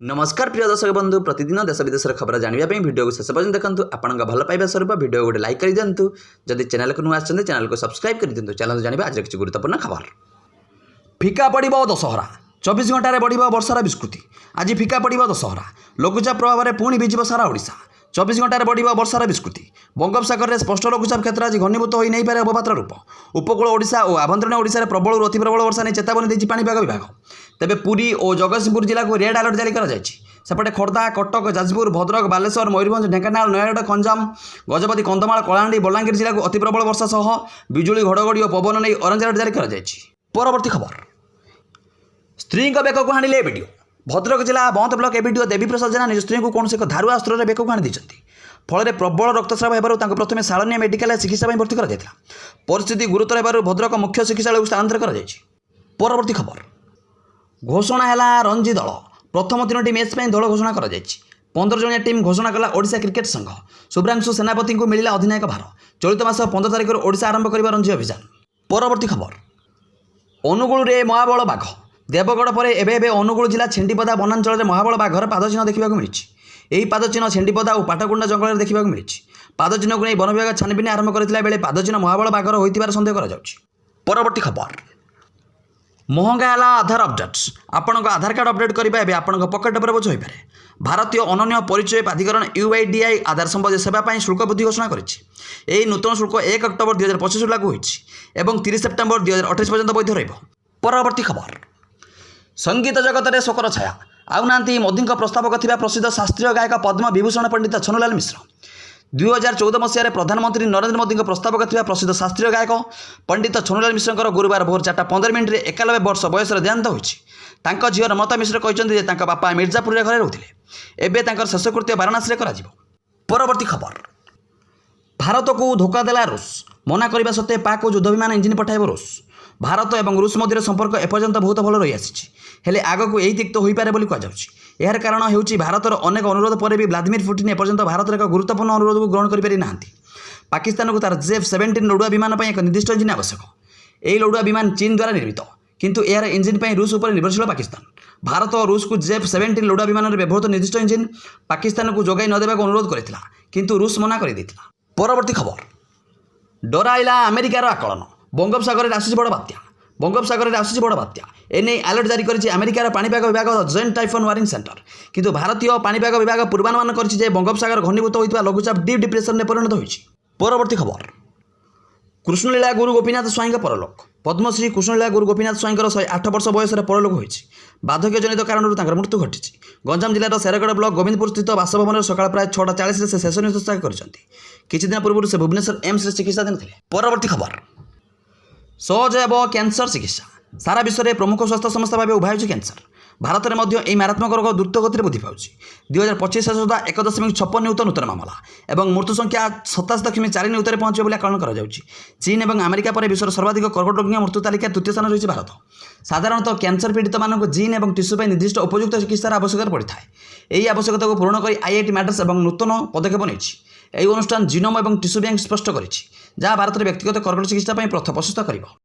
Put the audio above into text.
नमस्कार प्रिय दर्शक बंधु प्रतिदिन देश विदेश खबर जानवाई वीडियो को शेष पर्यटन देखते आपण भल पाइबा स्वरूप वीडियो गोटे लाइक कर दिंतु जदि चैनल को नुआ आछन चैनल को सब्सक्राइब कर दिंतु चैनल जानवा आज किसी गुरुत्वपूर्ण खबर फिका पड़ो दशहरा 24 घंटे बढ़ वर्षार विस्कृति आज फिका पड़ो दशहरा लघुचाप प्रभाव में पुणी भिजिब सारा ओडिशा 24 घंटे बढ़ वर्षार विस्कृति बंगोपसागर में स्पष्ट लघुचाप क्षेत्र आज घनीभूत हो नहीं पारे अवपातर रूप उपकूल ओडिशा और आभंतरीण ओडिशा प्रबल अति प्रबल वर्षा नहीं चेतावनी देती पाणीपाग विभाग तेज पुरी और जगतसिंहपुर जिला को रेड अलर्ट जारी करपटे खोर्धा कटक जाजपुर भद्रक बालेश्वर मयूरभंज ढेंकानाल नयागढ़ गंजाम गजपति कंधमाल कलाहांडी बलांगीर जिला को अति प्रबल वर्षा सह बिजुली घड़घड़ी और पवन नहीं ऑरेंज अलर्ट जारी परवर्ती खबर स्त्री बेक को हाणिले वीडियो भद्रक जिला बंद ब्लक एबीडीओ देवी प्रसाद जेना निज स्त्री को कौन एक धारुआ अस्त्र बेक को हाणी फल प्रबल रक्तस्राव होबार प्रथम शालनिया मेडिकल चिकित्सा भर्ती कर परिस्थिति गुरुतर होबार भद्रक मुख्य चिकित्सालय स्थानांतर कर परवर्ती खबर घोषणा है रणजी दल प्रथम 3टी मैच दल घोषणा कर 15 जणिया टीम घोषणा कला ओडिशा क्रिकेट संघ शुभ्रांशु सेनापति को मिला अधिनायक भार चलित मास 15 तारिख ओडिशा आरंभ कर रणजी अभियान परवर्ती खबर अनुगुल में महाबल बाघ देवगढ़ पर एवं अनुगुल जिला छेंडीपदा वनांचल में महाबल बाघर पादचिन्ह देखा मिली यही पादचिन्ह छेंडीपदा और पाटकुंडा जंगल देखा मिली पादचिन्ह को नहीं वन विभाग छानबीन आरंभ करथिला बेले पादचिन्ह महाबल बाघर होइतिबार संदेह करा जाउछि परवर्ती खबर महंगा है आधार अपडेट्स आपण आधार कार्ड अपडेट करने आपण पकेट पर बोझ हो पारे भारतीय अनन्य परिचय प्राधिकरण यूआईडीआई आधार संबंधी सेवा शुल्क वृद्धि घोषणा करी नूतन शुल्क 1 अक्टोबर 2025 लागू होती 30 सेप्टेम्बर 2028 पर्यंत वैध रहिबो परवर्ती खबर संगीत जगत में शोकर छाया आउ नांती मोदी प्रस्तावक थिबा प्रसिद्ध शास्त्रीय गायक पद्म विभूषण पंडित छनुलाल मिश्र 2014 मसीह प्रधानमंत्री नरेंद्र मोदी प्रस्तावक थिबा प्रसिद्ध शास्त्रीय गायक पंडित छनुलाल मिश्र गुरुवार भोर 4:15 में 91 वर्ष बयस देहांत होती झील रमता मिश्र कहते बापा मिर्जापुर घरे रोते एवं शेषकृत्य वाराणसी कर परवर्ती खबर भारत को धोखा देला रूस मना करने सत्वे पाक को युद्ध विमान इंजिन पठाइब रूस भारत और रूस मध्य संपर्क एपर्यंत बहुत भल रही आसी आग को यही तिक्त हो पारे कहुच्छी यार कारण होउछि भारतर अनेक अनुरोध पर भी व्लादिमिर पुटिन एपर्यंत भारत एक गुरुत्वपूर्ण अनुरोध को ग्रहण करि ना पाकिस्तान को तार F-17 लड़ुआ विमान एक निर्दिष्ट इंजिन आवश्यक यही लड़ुआ विमान चीन द्वारा निर्मित किंतु यार इंजिन पर रूस उपर निर्भरशील पाकिस्तान भारत और रूस को F-17 लड़ुआ विमान में व्यवहृत निर्दिष्ट इंजिन पाकिस्तान को जोगाई नदेवा अनुरोध करथिला किंतु रूस मना कर परवर्ती खबर डराइला अमेरिकार आकलन बंगोपसागर में आसुची बड़ बात्या बंगोपसागर में आसुची बड़ बात्या एने अलर्ट जारी करिछि अमेरिकार पाणीपाग विभाग जेंट टाइफोन वार्निंग सेंटर किंतु भारतीय पाणीपाग विभाग पूर्वानुमान करिछि जे बंगोपसागर घनीभूत होइतिबा लघुचाप डीप डिप्रेशन में परिणत होइछि परवर्ती खबर कृष्णलीला गुरु गोपीनाथ स्वाई परलोक पद्मश्री कृष्णलीला गुरु गोपीनाथ स्वाई 108 वर्ष बयस परलोक होइछि बार्धक्यजनित कारण मृत्यु घटी गंजाम जिलार शेरगढ़ ब्लक गोविंदपुर स्थित बासभवन सकाल प्राय 6:40 से शेष निश्वास त्याग करिसेंति किछि दिन पूर्व से भुवनेश्वर एम्स चिकित्साधीन थे परवर्ती खबर सहज एव कैंसर चिकित्सा सारा विश्व में प्रमुख स्वास्थ्य समस्या भाव उभा होइछि कैंसर भारत में यह मारात्मक रोग द्रुत गति वृद्धि पाଉଛି 2025 सुधा 1.56 नूतन मामला और मृत्यु संख्या 27.4 नियुक्ति पहुंचे आकलन कर चीन और अमेरिका पर विश्वर सर्वाधिक कर्कट रोगी मृत्यु तालिका तृतीय स्थान रही भारत साधारणतः कैंसर पीड़ित मानक जीन और टिश्यू निर्दिष्ट उपयुक्त चिकित्सार आवश्यकता पड़ता है यही आवश्यकता को पूरण कर आईआईटी मैड्रास और नूतन पदक्षेप नहीं अनुष्ठान जीनोम और टिश्यू बैंक स्पष्ट कर भारत में व्यक्तिगत कर्कट चिकित्सा पथ प्रशस्त कर